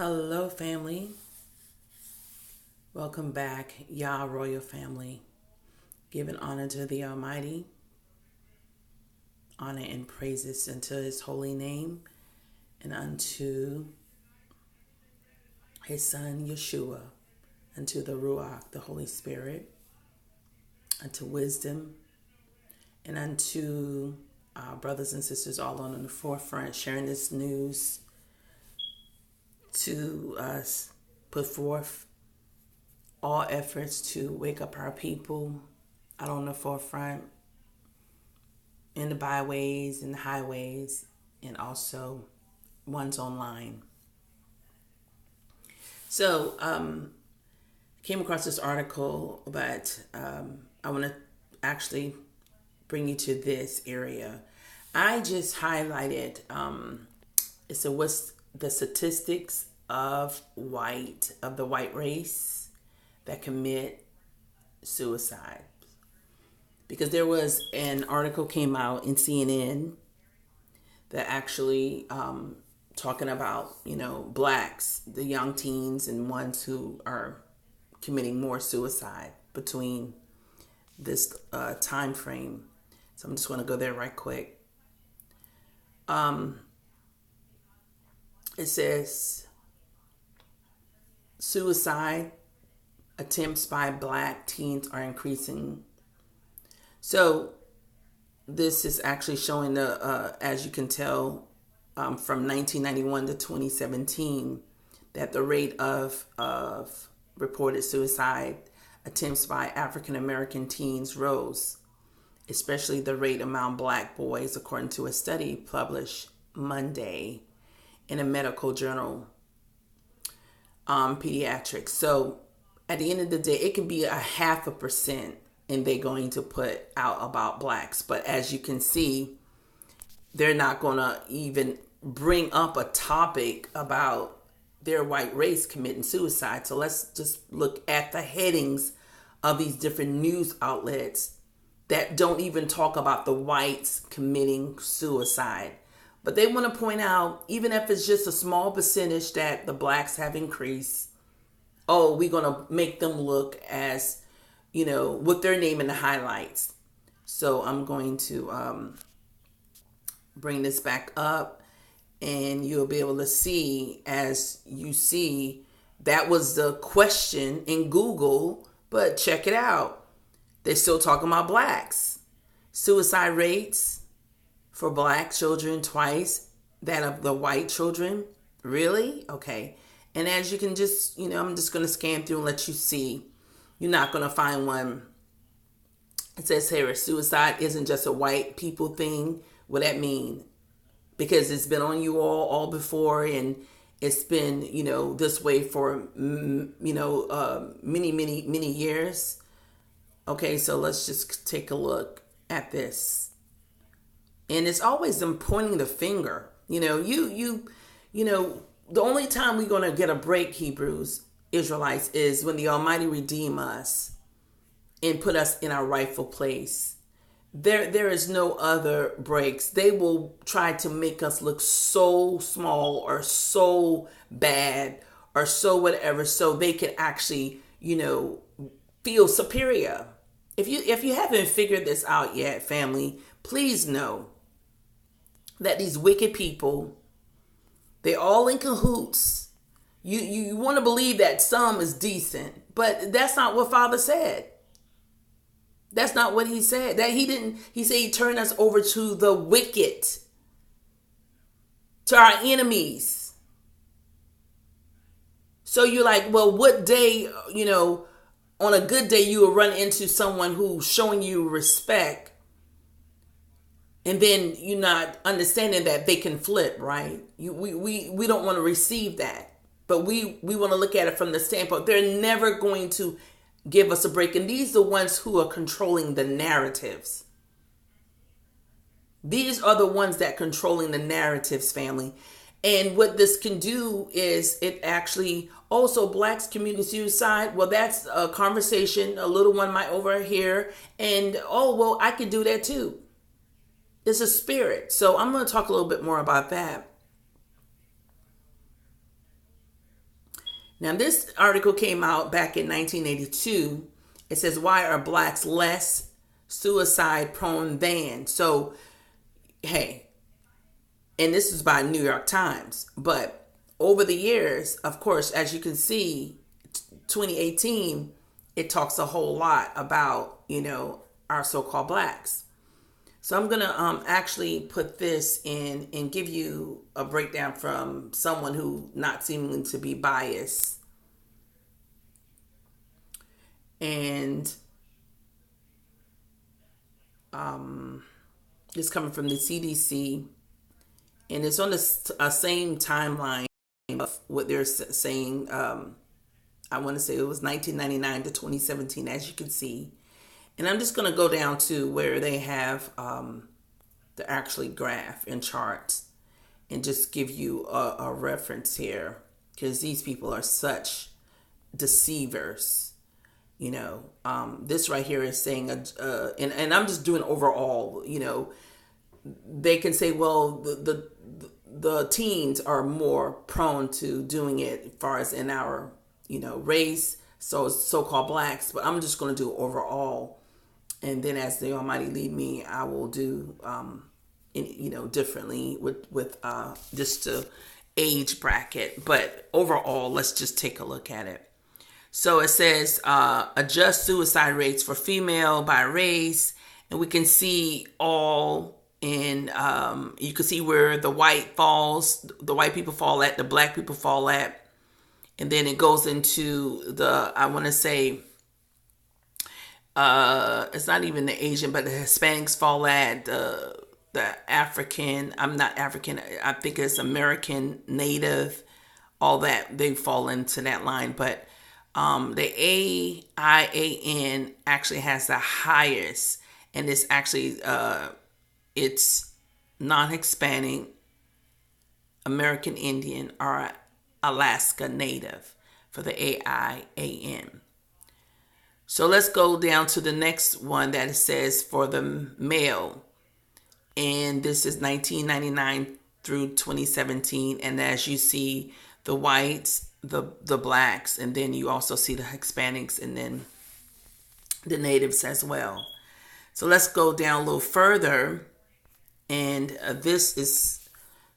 Hello, family. Welcome back, Yah Royal family. Giving honor to the Almighty, honor and praises unto His holy name, and unto His Son Yeshua, unto the Ruach, the Holy Spirit, unto wisdom, and unto our brothers and sisters all on the forefront, sharing this news to us, put forth all efforts to wake up our people out on the forefront, in the byways and the highways, and also ones online. So, came across this article, but I want to actually bring you to this area. I just highlighted, it's what's the statistics of the white race that commit suicide. Because there was an article came out in CNN that actually talking about, blacks, the young teens and ones who are committing more suicide between this time frame. So I'm just going to go there right quick. It says suicide attempts by black teens are increasing. So this is actually showing as you can tell, from 1991 to 2017, that the rate of reported suicide attempts by African American teens rose, especially the rate among black boys, according to a study published Monday in a medical journal, Pediatrics. So at the end of the day, it can be 0.5%, and they're going to put out about blacks. But as you can see, they're not going to even bring up a topic about their white race committing suicide. So let's just look at the headings of these different news outlets that don't even talk about the whites committing suicide. But they want to point out, even if it's just a small percentage, that the blacks have increased. Oh, we're going to make them look as, with their name in the highlights. So I'm going to bring this back up, and you'll be able to see, as you see, that was the question in Google, but check it out. They're still talking about blacks. Suicide rates for black children twice that of the white children. Really? Okay. And as you can just, I'm just going to scan through and let you see. You're not going to find one. It says here, suicide isn't just a white people thing. What that mean? Because it's been on you all before, and it's been, this way for, many years. Okay, so let's just take a look at this. And it's always them pointing the finger. The only time we're going to get a break, Hebrews, Israelites, is when the Almighty redeem us and put us in our rightful place. There is no other breaks. They will try to make us look so small or so bad or so whatever, so they can actually, feel superior. If you haven't figured this out yet, family, please know that these wicked people, they're all in cahoots. You want to believe that some is decent, but that's not what Father said. That's not what he said. He said he turned us over to the wicked, to our enemies. So you're like, well, what day, on a good day, you will run into someone who's showing you respect, and then you're not understanding that they can flip, right? We don't want to receive that, but we want to look at it from the standpoint they're never going to give us a break. And these are the ones who are controlling the narratives. These are the ones that controlling the narratives, family. And what this can do is it actually also blacks committing suicide. Well, that's a conversation a little one might overhear. And, I could do that too. It's a spirit. So I'm going to talk a little bit more about that. Now, this article came out back in 1982. It says, why are blacks less suicide prone than? So, hey, and this is by New York Times. But over the years, of course, as you can see, 2018, it talks a whole lot about, our so-called blacks. So I'm going to actually put this in and give you a breakdown from someone who not seeming to be biased. And it's coming from the CDC. And it's on the same timeline of what they're saying. I want to say it was 1999 to 2017, as you can see. And I'm just going to go down to where they have the actually graph and charts and just give you a reference here, because these people are such deceivers. This right here is saying, and I'm just doing overall, they can say, well, the teens are more prone to doing it as far as in our, race, so-called blacks, but I'm just going to do overall. And then as the Almighty lead me, I will do, differently with just the age bracket. But overall, let's just take a look at it. So it says, adjust suicide rates for female by race. And we can see all in, you can see where the white people fall at, the black people fall at. And then it goes into I want to say, it's not even the Asian, but the Hispanics fall at, the African, I'm not African, I think it's American, Native, all that, they fall into that line. But the AIAN actually has the highest, and it's actually, it's non-Hispanic, American Indian, or Alaska Native for the AIAN. So let's go down to the next one that it says for the male. And this is 1999 through 2017. And as you see, the whites, the blacks, and then you also see the Hispanics, and then the natives as well. So let's go down a little further. And this is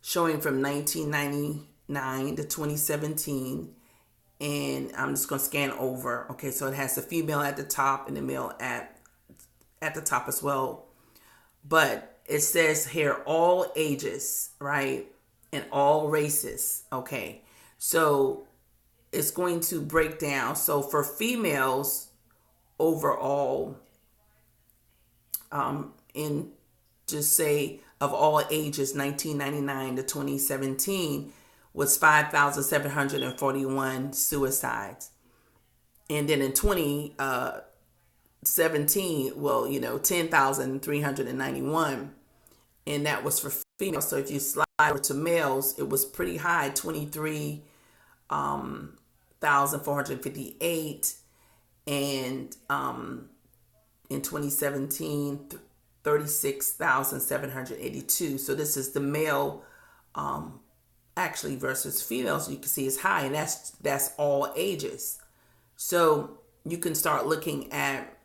showing from 1999 to 2017. And I'm just going to scan over. Okay, so it has the female at the top and the male at the top as well. But it says here, all ages, right? And all races. Okay, so it's going to break down. So for females overall, in just say of all ages, 1999 to 2017, was 5,741 suicides. And then in 2017, 10,391. And that was for females. So if you slide over to males, it was pretty high, 23,458. And in 2017, 36,782. So this is the male actually versus females. You can see it's high, and that's all ages. So you can start looking at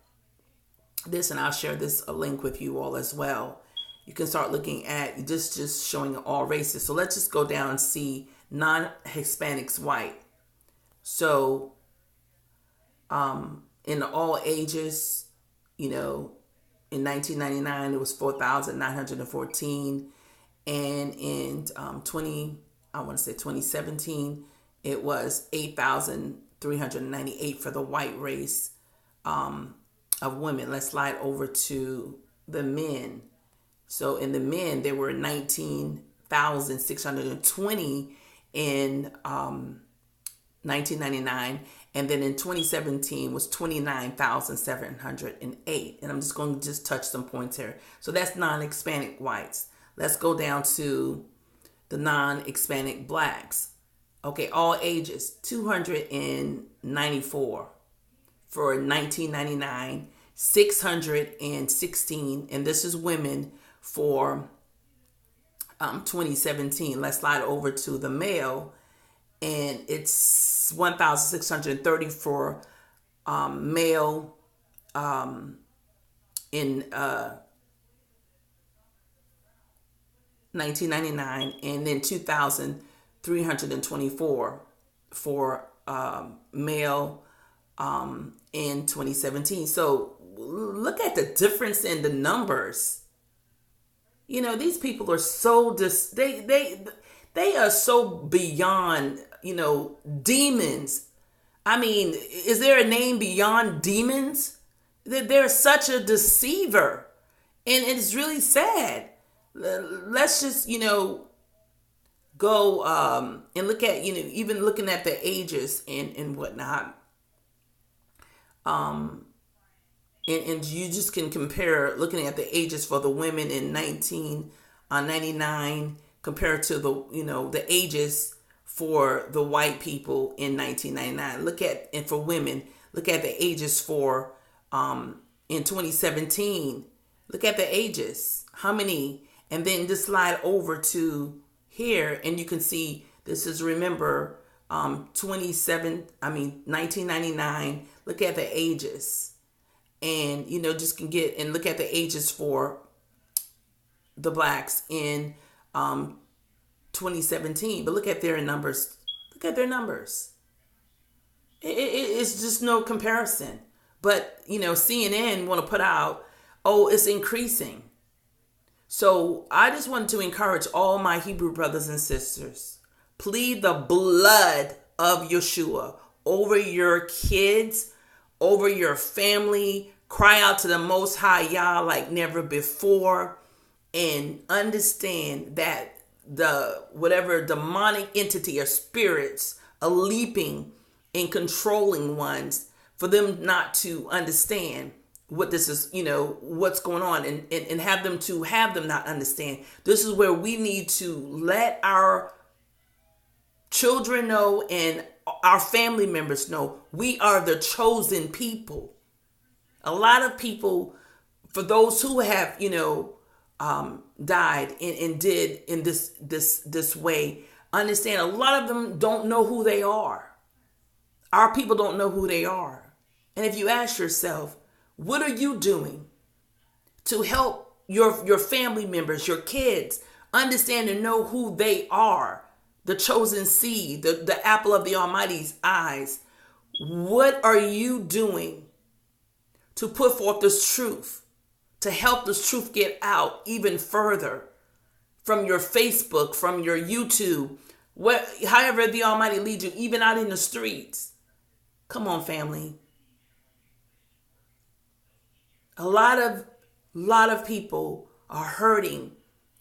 this, and I'll share a link with you all as well. You can start looking at just showing all races. So let's just go down and see non-Hispanics white. So in all ages, in 1999 it was 4,914, and in 2017 it was 8,398 for the white race of women. Let's slide over to the men. So in the men, there were 19,620 in 1999, and then in 2017 was 29,708. And I'm just going to touch some points here. So that's non-Hispanic whites. Let's go down to the non-Hispanic blacks. Okay, all ages, 294 for 1999, 616, and this is women for 2017. Let's slide over to the male, and it's 1,630 for male in 1999, and then 2,324 for male in 2017. So look at the difference in the numbers. You know, these people are so they are so beyond, demons. I mean, is there a name beyond demons? They're such a deceiver. And it's really sad. Let's just, go and look at, even looking at the ages and whatnot. And you just can compare looking at the ages for the women in 1999 compared to the ages for the white people in 1999. And for women, look at the ages for in 2017. Look at the ages. How many? And then just slide over to here and you can see this is, remember, 1999. Look at the ages. And, just can get and look at the ages for the blacks in 2017. But look at their numbers. Look at their numbers. It's just no comparison. But, CNN want to put out, oh, it's increasing. So I just wanted to encourage all my Hebrew brothers and sisters. Plead the blood of Yeshua over your kids, over your family. Cry out to the Most High Yah like never before, and understand that the whatever demonic entity or spirits are leaping and controlling ones, for them not to understand what this is, what's going on, and have them not understand. This is where we need to let our children know and our family members know we are the chosen people. A lot of people, for those who have, died and did in this way, understand a lot of them don't know who they are. Our people don't know who they are. And if you ask yourself, what are you doing to help your family members, your kids, understand and know who they are? The chosen seed, the apple of the Almighty's eyes. What are you doing to put forth this truth, to help this truth get out even further from your Facebook, from your YouTube, however the Almighty leads you, even out in the streets? Come on, family. A lot of people are hurting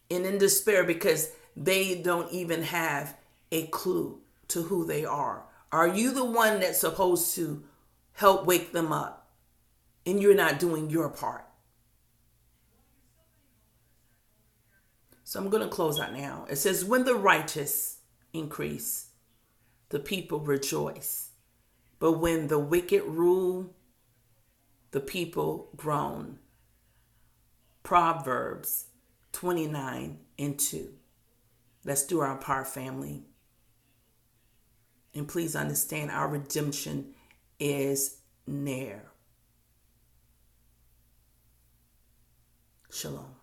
and in despair because they don't even have a clue to who they are. Are you the one that's supposed to help wake them up? And you're not doing your part. So I'm going to close out now. It says, when the righteous increase, the people rejoice. But when the wicked rule, the people groan. Proverbs 29:2. Let's do our part, family. And please understand, our redemption is near. Shalom.